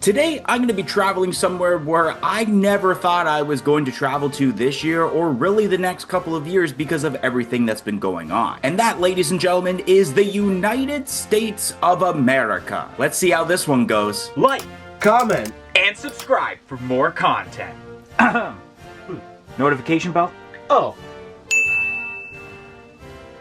Today, I'm going to be traveling somewhere where I never thought I was going to travel to this year or really the next couple of years because of everything that's been going on. And that, ladies and gentlemen, is the United States of America. Let's see how this one goes. Like, comment, and subscribe for more content. Notification bell? oh,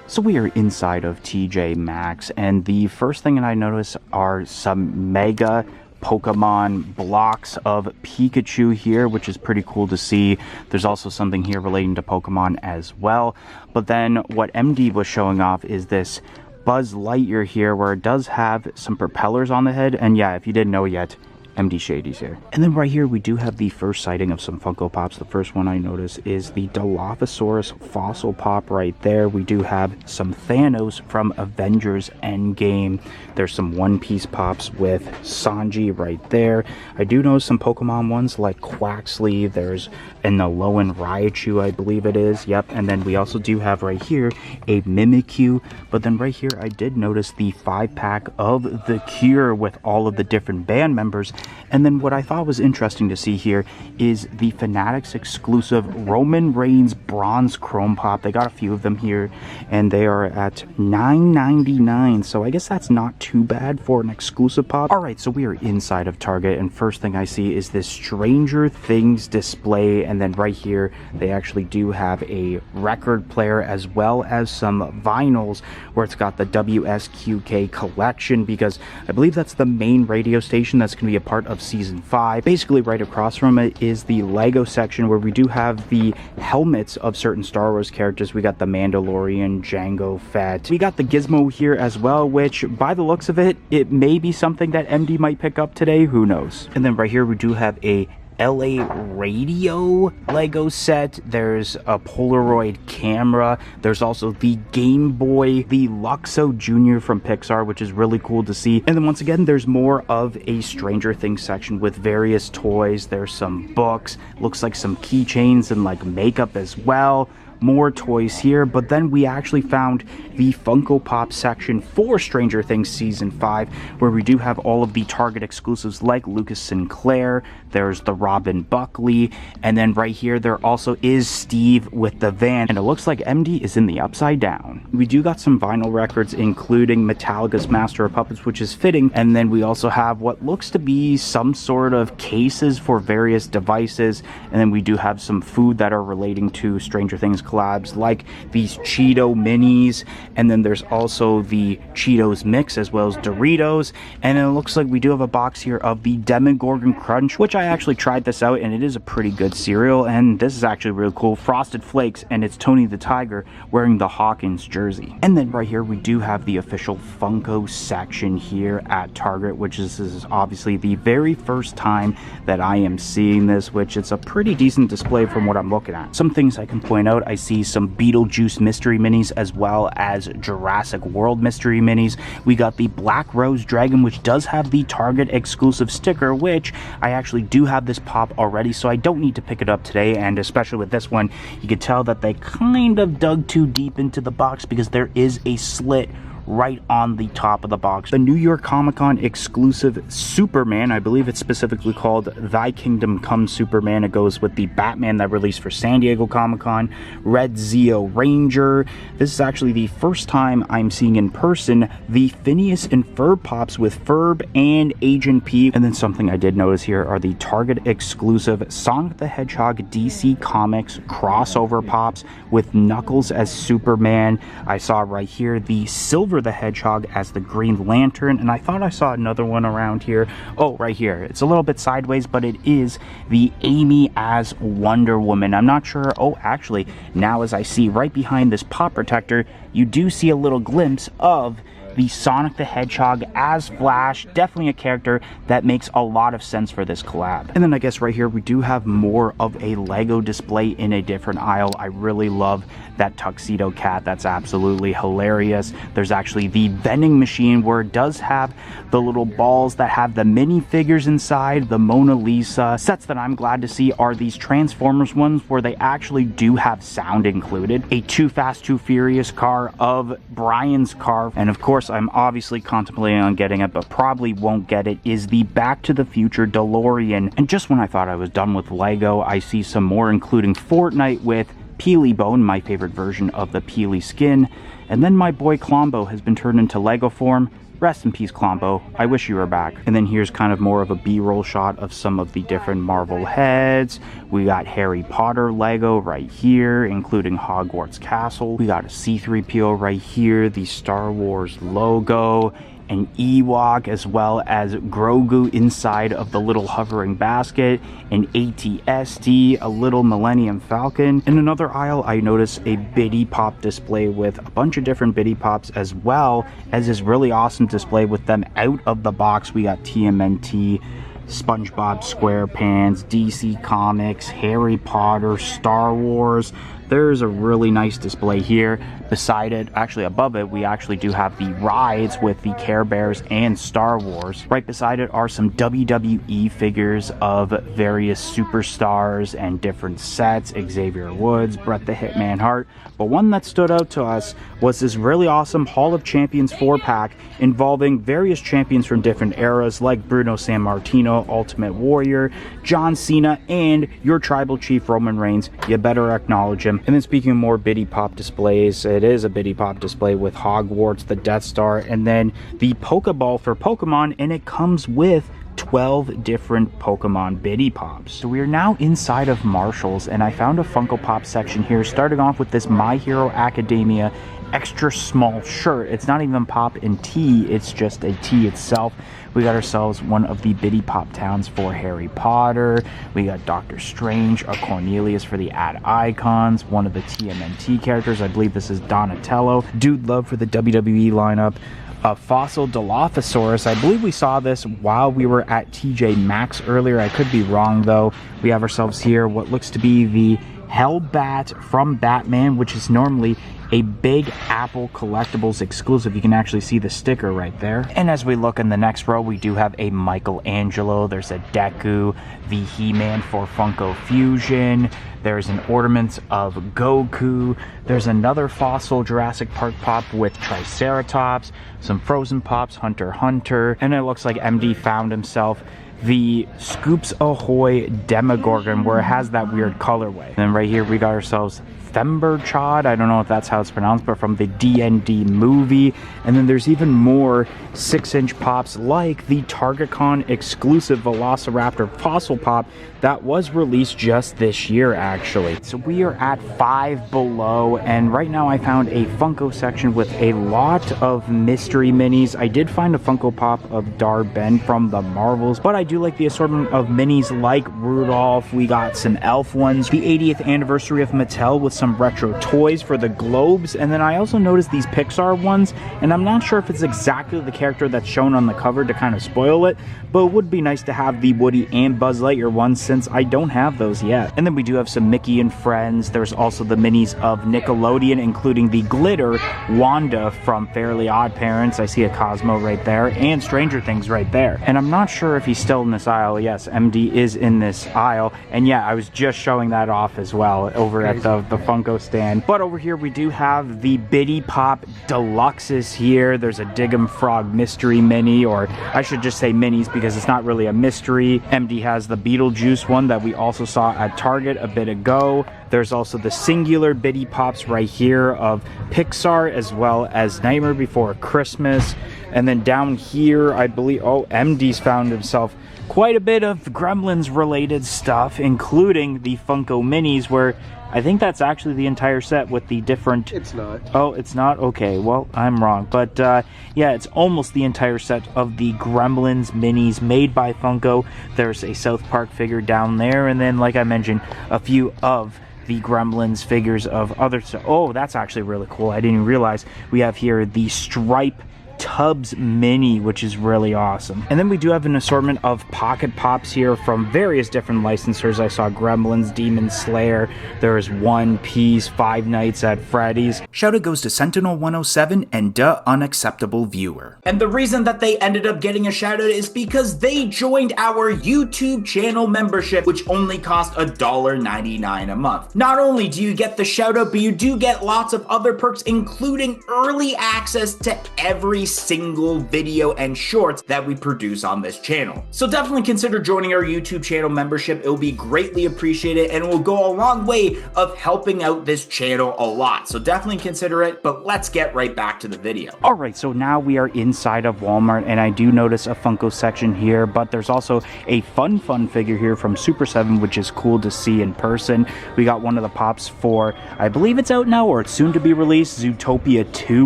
So we are inside of TJ Maxx, and the first thing that I notice are some mega Pokemon blocks of Pikachu here, which is pretty cool to see. There's also something here relating to Pokemon as well. But then what MD was showing off is this Buzz Lightyear here, where it does have some propellers on the head. And yeah, if you didn't know yet, MD Shady's here. And then right here, we do have the first sighting of some Funko Pops. The first one I notice is the Dilophosaurus fossil pop right there. We do have some Thanos from Avengers Endgame. There's some One Piece pops with Sanji right there. I do know some Pokemon ones like Quaxley. There's an Alolan Raichu, I believe it is. Yep. And then we also do have right here a Mimikyu. But then right here, I did notice the 5-pack of The Cure with all of the different band members. And then what I thought was interesting to see here is the Fanatics exclusive Roman Reigns bronze chrome pop. They got a few of them here, and they are at $9.99. So I guess that's not too bad for an exclusive pop. All right, so we are inside of Target, and first thing I see is this Stranger Things display. And then right here, they actually do have a record player as well as some vinyls where it's got the WSQK collection, because I believe that's the main radio station that's going to be a part of season 5. Basically right across from it is the Lego section where we do have the helmets of certain Star Wars characters. We got the Mandalorian, Jango Fett. We got the Gizmo here as well, which by the looks of it, it may be something that MD might pick up today. Who knows? And then right here we do have a LA radio Lego set. There's a Polaroid camera. There's also the Game Boy, the Luxo Jr. from Pixar, which is really cool to see. And then once again, there's more of a Stranger Things section with various toys. There's some books, looks like some keychains and like makeup as well. More toys here, but then we actually found the Funko Pop section for Stranger Things Season 5, where we do have all of the Target exclusives like Lucas Sinclair. There's the Robin Buckley, and then right here there also is Steve with the van, and it looks like MD is in the Upside Down. We do got some vinyl records, including Metallica's Master of Puppets, which is fitting, and then we also have what looks to be some sort of cases for various devices, and then we do have some food that are relating to Stranger Things collabs, like these Cheeto minis, and then there's also the Cheetos mix as well as Doritos. And it looks like we do have a box here of the Demogorgon Crunch, which I actually tried this out, and it is a pretty good cereal. And this is actually really cool, Frosted Flakes, and it's Tony the Tiger wearing the Hawkins jersey. And then right here we do have the official Funko section here at Target, which is obviously the very first time that I am seeing this, which it's a pretty decent display from what I'm looking at. Some things I can point out, I see some Beetlejuice mystery minis as well as Jurassic World mystery minis. We got the Black Rose Dragon, which does have the Target exclusive sticker, which I actually do have this pop already, so I don't need to pick it up today. And especially with this one, you can tell that they kind of dug too deep into the box because there is a slit right on the top of the box. The New York Comic Con exclusive Superman, I believe it's specifically called Thy Kingdom Come Superman. It goes with the Batman that released for San Diego Comic Con, Red Zeo Ranger. This is actually the first time I'm seeing in person the Phineas and Ferb pops with Ferb and Agent P. And then something I did notice here are the Target exclusive Sonic the Hedgehog DC Comics crossover pops with Knuckles as Superman. I saw right here the Silver the Hedgehog as the Green Lantern, and I thought I saw another one around here. Oh, right here. It's a little bit sideways, but it is the Amy as Wonder Woman. I'm not sure. Oh, actually, now as I see right behind this pop protector, you do see a little glimpse of the Sonic the Hedgehog as Flash. Definitely a character that makes a lot of sense for this collab. And then I guess right here we do have more of a Lego display in a different aisle. I really love that tuxedo cat. That's absolutely hilarious. There's actually the vending machine where it does have the little balls that have the minifigures inside, the Mona Lisa. Sets that I'm glad to see are these Transformers ones where they actually do have sound included. A Too Fast, Too Furious car, car of Brian's car. And of course, I'm obviously contemplating on getting it, but probably won't get it, is the Back to the Future DeLorean. And just when I thought I was done with Lego, I see some more, including Fortnite with Peely Bone, my favorite version of the Peely skin. And then my boy Klombo has been turned into Lego form. Rest in peace, Klombo. I wish you were back. And then here's kind of more of a B-roll shot of some of the different Marvel heads. We got Harry Potter Lego right here, including Hogwarts Castle. We got a C-3PO right here, the Star Wars logo, an Ewok, as well as Grogu inside of the little hovering basket, an AT-ST, a little Millennium Falcon. In another aisle, I noticed a Biddy Pop display with a bunch of different Biddy Pops, as well as this really awesome display with them out of the box. We got TMNT, SpongeBob SquarePants, DC Comics, Harry Potter, Star Wars. There's a really nice display here. Beside it, actually above it, we actually do have the rides with the Care Bears and Star Wars. Right beside it are some WWE figures of various superstars and different sets. Xavier Woods, Bret the Hitman Hart. But one that stood out to us was this really awesome Hall of Champions 4-pack involving various champions from different eras like Bruno Sammartino, Ultimate Warrior, John Cena, and your tribal chief Roman Reigns. You better acknowledge him. And then speaking of more Biddy Pop displays, it is a Biddy Pop display with Hogwarts, the Death Star, and then the Pokeball for Pokemon, and it comes with 12 different Pokemon Biddy Pops. So we are now inside of Marshall's, and I found a Funko Pop section here, starting off with this My Hero Academia extra small shirt. It's not even pop in T, it's just a T itself. We got ourselves one of the Biddy Pop towns for Harry Potter. We got Doctor Strange, a Cornelius for the ad icons, one of the TMNT characters. I believe this is Donatello. Dude Love for the WWE lineup. A fossil Dilophosaurus. I believe we saw this while we were at TJ Maxx earlier. I could be wrong though. We have ourselves here what looks to be the Hellbat from Batman, which is normally a Big Apple Collectibles exclusive. You can actually see the sticker right there. And as we look in the next row, we do have a Michelangelo. There's a Deku, the He-Man for Funko Fusion. There's an Ornaments of Goku. There's another fossil Jurassic Park pop with Triceratops. Some Frozen Pops, Hunter x Hunter. And it looks like MD found himself the Scoops Ahoy Demogorgon, where it has that weird colorway. And then right here we got ourselves Themberchod. I don't know if that's how it's pronounced, but from the D&D movie. And then there's even more 6-inch pops like the TargetCon exclusive Velociraptor fossil pop that was released just this year actually. So we are at Five Below, and right now I found a Funko section with a lot of mystery minis. I did find a Funko Pop of Dar-Ben from the Marvels, but I do like the assortment of minis like Rudolph. We got some Elf ones, the 80th anniversary of Mattel with some retro toys for the Globes, and then I also noticed these Pixar ones, and I'm not sure if it's exactly the character that's shown on the cover to kind of spoil it, but it would be nice to have the Woody and Buzz Lightyear ones since I don't have those yet. And then we do have some Mickey and Friends. There's also the minis of Nickelodeon, including the Glitter Wanda from Fairly Odd Parents. I see a Cosmo right there, and Stranger Things right there. And I'm not sure if he's still in this aisle. Yes, MD is in this aisle, and yeah, I was just showing that off as well over at the Funko stand. But over here we do have the Biddy Pop Deluxes here. There's a Diggum Frog mystery mini, or I should just say minis because it's not really a mystery. MD has the Beetlejuice one that we also saw at Target a bit ago. There's also the singular Biddy Pops right here of Pixar, as well as Nightmare Before Christmas. And then down here, I believe, oh, MD's found himself quite a bit of Gremlins related stuff, including the Funko Minis, where I think that's actually the entire set with the different... It's not. Oh, it's not? Okay, well, I'm wrong. But, yeah, it's almost the entire set of the Gremlins minis made by Funko. There's a South Park figure down there, and then, like I mentioned, a few of the Gremlins figures of other stuff. Oh, that's actually really cool. I didn't even realize we have here the Stripe Tubbs Mini, which is really awesome. And then we do have an assortment of Pocket Pops here from various different licensors. I saw Gremlins, Demon Slayer, there's One Piece, Five Nights at Freddy's. Shout out goes to Sentinel107 and Duh Unacceptable Viewer. And the reason that they ended up getting a shout out is because they joined our YouTube channel membership, which only cost $1.99 a month. Not only do you get the shout out, but you do get lots of other perks, including early access to every single video and shorts that we produce on this channel. So definitely consider joining our YouTube channel membership. It will be greatly appreciated and will go a long way of helping out this channel a lot. So definitely consider it, but let's get right back to the video. All right, so now we are inside of Walmart, and I do notice a Funko section here, but there's also a fun figure here from Super 7, which is cool to see in person. We got one of the pops for, I believe it's out now or it's soon to be released, Zootopia 2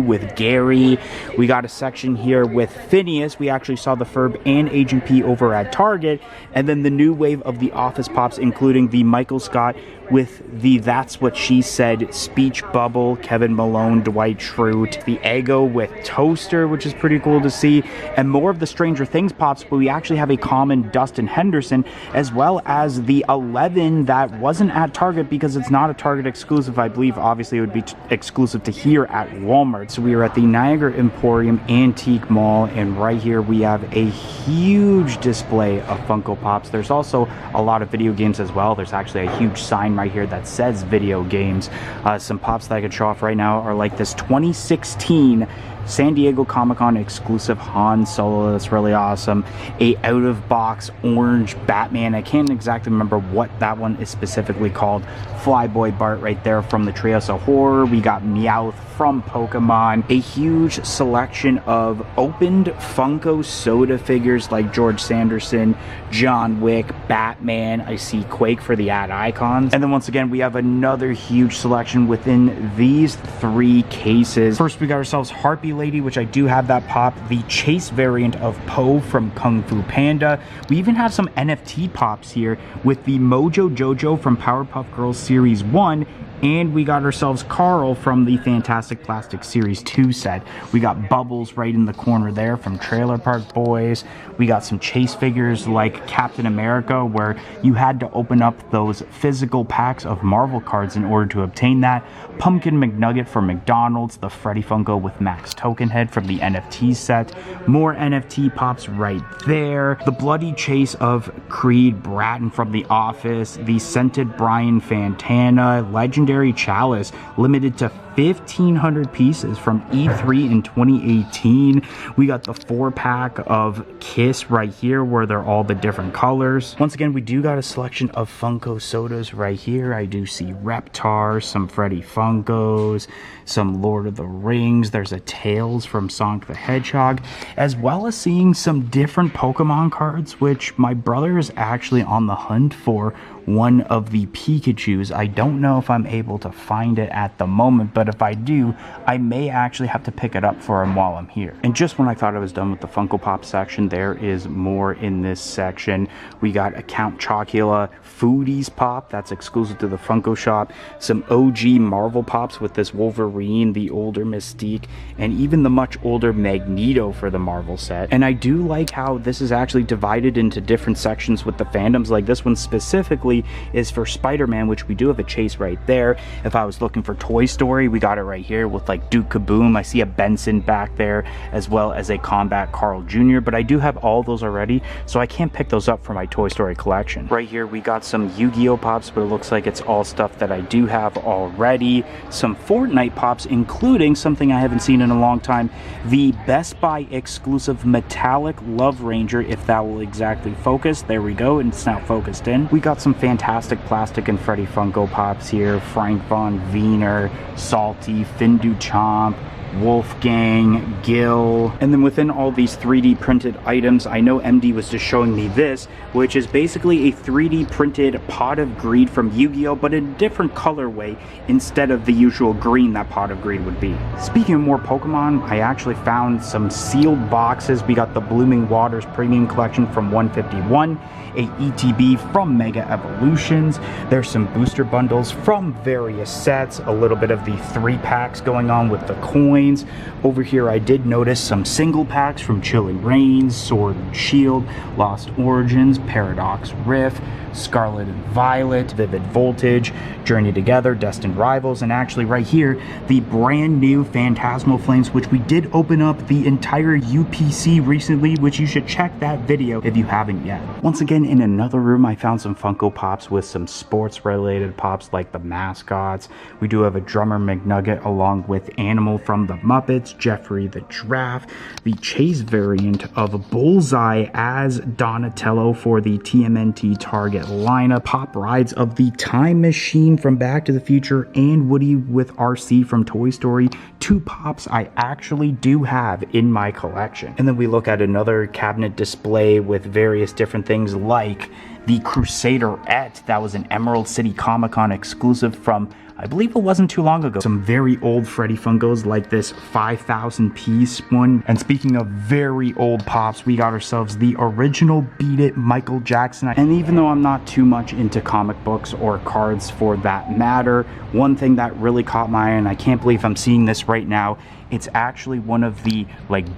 with Gary. We got a section here with Phineas. We actually saw the Ferb and Agent P over at Target, and then the new wave of the Office pops, including the Michael Scott with the That's What She Said speech bubble, Kevin Malone, Dwight Schrute, the Eggo with Toaster, which is pretty cool to see, and more of the Stranger Things pops, but we actually have a common Dustin Henderson, as well as the 11 that wasn't at Target because it's not a Target exclusive. I believe obviously it would be exclusive to here at Walmart. So we are at the Niagara Emporium Antique Mall, and right here we have a huge display of Funko Pops. There's also a lot of video games as well. There's actually a huge sign right here that says video games. Some pops that I could show off right now are like this 2016 San Diego Comic-Con exclusive Han Solo. That's really awesome. A out-of-box orange Batman. I can't exactly remember what that one is specifically called. Flyboy Bart right there from the Treehouse of Horror. We got Meowth from Pokemon. A huge selection of opened Funko soda figures like George Sanderson, John Wick, Batman. I see Quake for the ad icons. And then once again, we have another huge selection within these three cases. First, we got ourselves Harpy Lady, which I do have that pop. The Chase variant of Poe from Kung Fu Panda. We even have some NFT pops here with the Mojo Jojo from Powerpuff Girls Series 1. And we got ourselves Carl from the Fantastic Plastic Series 2 set. We got Bubbles right in the corner there from Trailer Park Boys. We got some Chase figures like Captain America, where you had to open up those physical packs of Marvel cards in order to obtain that. Pumpkin McNugget from McDonald's. The Freddy Funko with Max Tokenhead from the NFT set. More NFT pops right there. The Bloody Chase of Creed Bratton from The Office. The Scented Brian Fantana. Legendary Chalice, limited to 1,500 pieces from E3 in 2018. We got the 4-pack of Kiss right here, where they're all the different colors. Once again, we do got a selection of Funko sodas right here. I do see Reptar, some Freddy Funkos, some Lord of the Rings. There's a Tails from Sonic the Hedgehog, as well as seeing some different Pokemon cards, which my brother is actually on the hunt for one of the Pikachus. I don't know if I'm able to find it at the moment, but if I do, I may actually have to pick it up for him while I'm here. And just when I thought I was done with the Funko Pop section, there is more in this section. We got a Count Chocula Foodies Pop that's exclusive to the Funko Shop, some OG Marvel Pops with this Wolverine, the older Mystique, and even the much older Magneto for the Marvel set. And I do like how this is actually divided into different sections with the fandoms. Like this one specifically is for Spider-Man, which we do have a Chase right there. If I was looking for Toy Story, we got it right here with like Duke Kaboom. I see a Benson back there, as well as a Combat Carl Jr., but I do have all those already, so I can't pick those up for my Toy Story collection. Right here we got some Yu-Gi-Oh pops, but it looks like it's all stuff that I do have already. Some Fortnite pops, including something I haven't seen in a long time, the Best Buy exclusive metallic Love Ranger, if that will exactly focus. There we go, and it's now focused in. We got some Fantastic Plastic and Freddy Funko Pops here. Frank Von Wiener, Salty, Findu Chomp, Wolfgang, Gil, and then within all these 3D printed items, I know MD was just showing me this, which is basically a 3D printed Pot of Greed from Yu-Gi-Oh, but in a different colorway instead of the usual green that Pot of Greed would be. Speaking of more Pokemon, I actually found some sealed boxes. We got the Blooming Waters Premium Collection from 151, a ETB from Mega Evolutions. There's some booster bundles from various sets, a little bit of the 3-packs going on with the coin, planes. Over here I did notice some single packs from Chilling Reigns, Sword and Shield, Lost Origins, Paradox Rift, Scarlet and Violet, Vivid Voltage, Journey Together, Destined Rivals, and actually right here, the brand new Phantasmal Flames, which we did open up the entire UPC recently, which you should check that video if you haven't yet. Once again, in another room, I found some Funko Pops with some sports-related pops like the mascots. We do have a Drummer McNugget along with Animal from the Muppets, Jeffrey the Giraffe, the Chase variant of Bullseye as Donatello for the TMNT Target lineup, pop rides of the Time Machine from Back to the Future and Woody with RC from Toy Story. 2 pops I actually do have in my collection. And then we look at another cabinet display with various different things like the Crusader-ette that was an Emerald City Comic Con exclusive from, I believe it wasn't too long ago. Some very old Freddy Funkos like this 5,000 piece one. And speaking of very old pops, we got ourselves the original Beat It Michael Jackson. And even though I'm not too much into comic books or cards for that matter, one thing that really caught my eye, and I can't believe I'm seeing this right now, it's actually one of the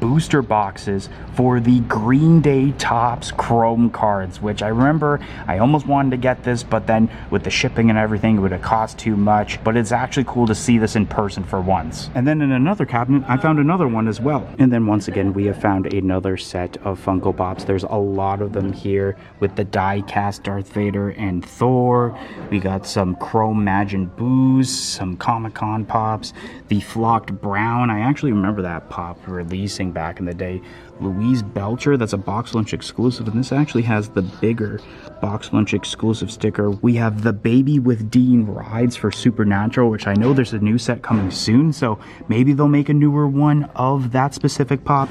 booster boxes for the Green Day Topps Chrome cards, which I remember I almost wanted to get this, but then with the shipping and everything it would have cost too much. But it's actually cool to see this in person for once. And then in another cabinet I found another one as well. And then once again we have found another set of Funko Pops. There's a lot of them here with the die cast Darth Vader and Thor. We got some Chrome Majin Boos, some Comic-Con pops, the Flocked Brown. I actually remember that pop releasing back in the day. Louise Belcher, that's a Box Lunch exclusive, and this actually has the bigger Box Lunch exclusive sticker. We have the Baby with Dean Rides for Supernatural, which I know there's a new set coming soon, so maybe they'll make a newer one of that specific pop.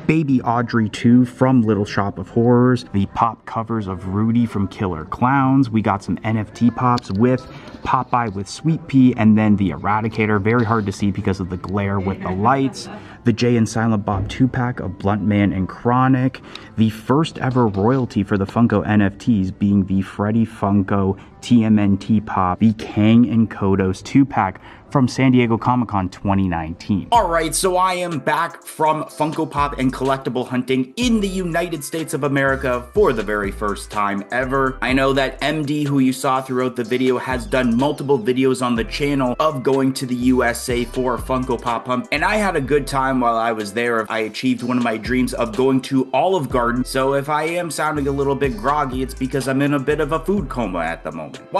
Baby Audrey 2 from Little Shop of Horrors, the pop covers of Rudy from Killer Clowns. We got some NFT pops with Popeye with Sweet Pea, and then the Eradicator, very hard to see because of the glare with the lights. The Jay and Silent Bob 2-pack of Blunt Man and Chronic, the first ever royalty for the Funko NFTs being the Freddy Funko TMNT Pop, the Kang and Kodos 2-pack from San Diego Comic-Con 2019. Alright, so I am back from Funko Pop and collectible hunting in the United States of America for the very first time ever. I know that MD, who you saw throughout the video, has done multiple videos on the channel of going to the USA for a Funko Pop hunt, and I had a good time while I was there. I achieved one of my dreams of going to Olive Garden, so if I am sounding a little bit groggy, it's because I'm in a bit of a food coma at the moment.